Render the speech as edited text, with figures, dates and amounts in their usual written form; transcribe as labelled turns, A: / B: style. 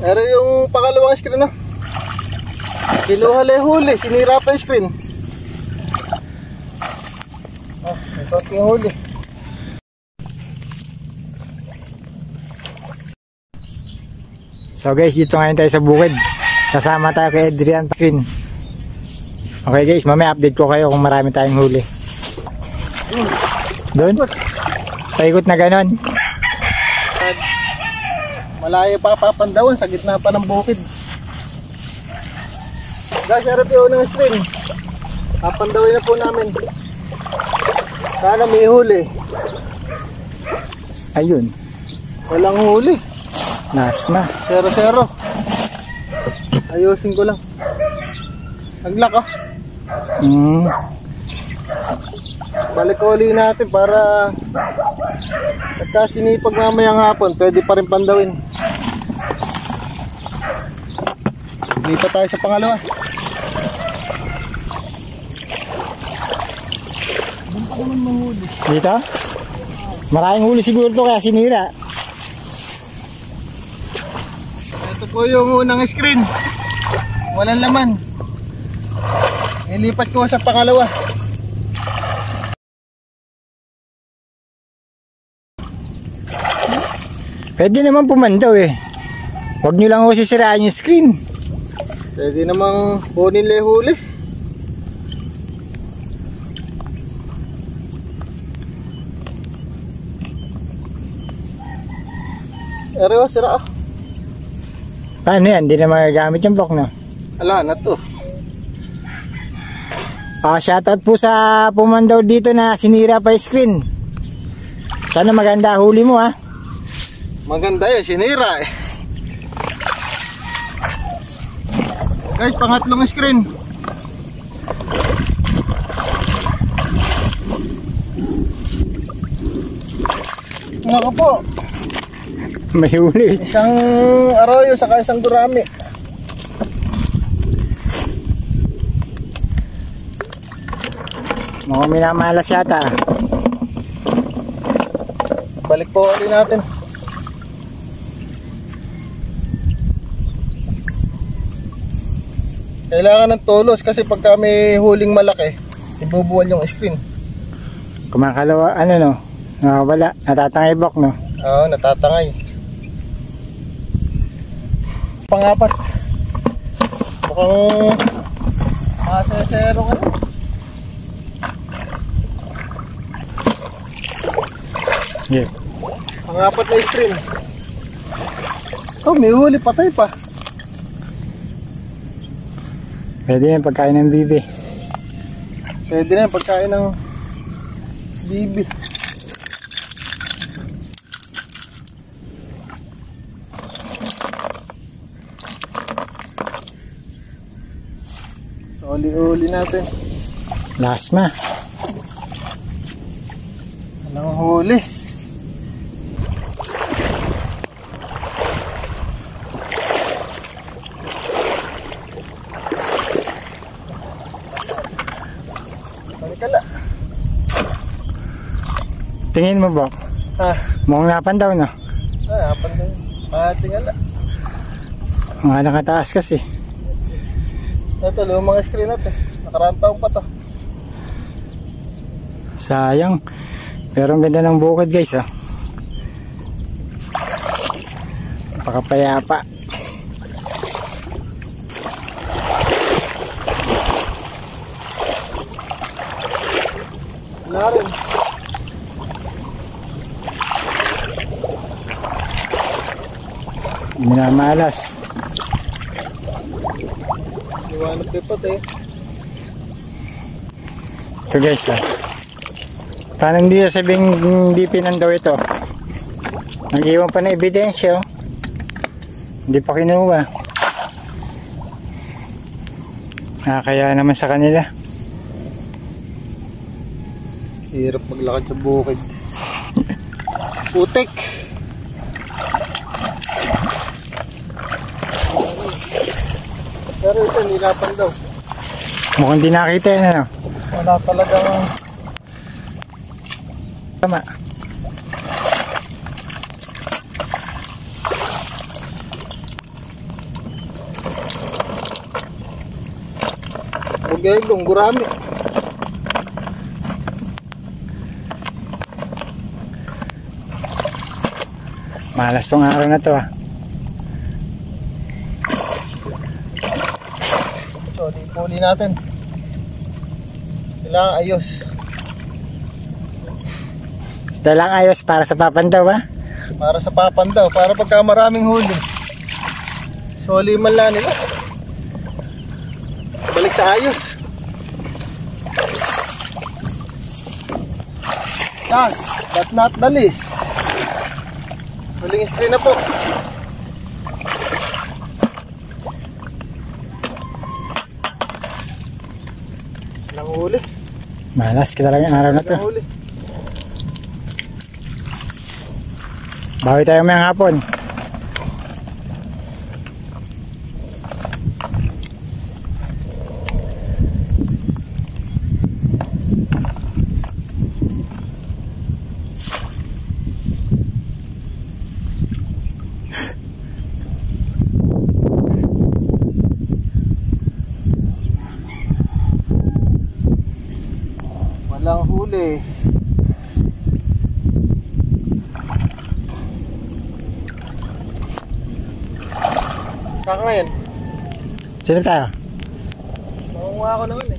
A: Pero yung pangalawang screen na. Kinuha lang huli, sinira pa yung screen. May konting huli.
B: So guys, dito ngayon tayo sa bukid. Kasama tayo kay Adrian Screen. Okay guys, mamaya update ko kayo kung marami tayong huli. Doon? Paikot na ganon.
A: Malayo pa papandawan sa gitna pa ng bukid. Guys, harap yung ng screen. Papandawin na po namin. Sana may huli.
B: Ayun.
A: Walang huli.
B: Nas na.
A: 0-0. Ayusin ko lang. Naglak oh. Balik uli natin para pagka sinipag mamayang hapon, pwede pa rin pandawin. Lipat tayo sa pangalawa.
B: Dito? Maraming huli siguro to kaya sinira.
A: Ito po yung unang screen. Walang laman. Ilipat ko sa pangalawa.
B: Pwede naman pumandaw eh. Huwag nyo lang sisiraan yung screen.
A: Pwede namang kunin lang huli. Erewa, sira ah.
B: Paano yan? Hindi na magagamit yung block, no?
A: Ala na to.
B: Shoutout po sa pumandaw dito na sinira pa yung screen. Sana maganda huli mo ha.
A: Maganda yan, sinira eh. Guys, pangatlong screen. Nako po.
B: May huli.
A: Isang arroyo saka isang gurami.
B: Mukhang minamalas yata.
A: Balik po ulit natin. Kailangan ng tulos kasi pagka may huling malaki, ibubuwal yung screen.
B: Kumakalawa, ano no? Wala, natatangay block no?
A: Oo, natatangay. Pangapat. Mukhang masesero ka na.
B: Yeah.
A: Pangapat na screen. Oh, may huli, patay pa.
B: Pwede na yung pagkain ng bibi.
A: Pwede na yung pagkain ng bibi. So, uli-uli natin.
B: Lasma.
A: Walang huli.
B: Tingin mo ba? Mukhang napandaw no?
A: Napandaw. Tingala.
B: Mga nakataas kasi.
A: Ito, lumang screen natin. Nakaraang taon pa to.
B: Sayang. Pero ang ganda ng bukid guys oh. Napakapayapa.
A: Wala rin.
B: Minamalas.
A: Iwanag kayo pati.
B: Ito guys oh. Paano hindi sabing hindi pinandaw ito? Nag-iwan pa na ebidensya oh. Hindi pa kinuha. Kaya naman sa kanila.
A: Hirap maglakad sa bukid. Putik. Pero ito, nilapan daw.
B: Mukhang di nakita yan ano?
A: Wala talagang
B: tama.
A: Gegong, gurami.
B: Malas tong araw na to ah.
A: So, di puli natin. Kailangan ayos.
B: Ito lang ayos para sa papandaw ah.
A: Para sa papandaw, para pagka maraming huli. Soli man lang nila. Balik sa ayos. Last but not the least, huling spray na po. Walang huli.
B: Malas ka talaga yung araw na to.
A: Walang huli.
B: Bawi tayo mayang hapon.
A: Walang huli. Saka ngayon,
B: Sino tayo?
A: makunguha ko naman.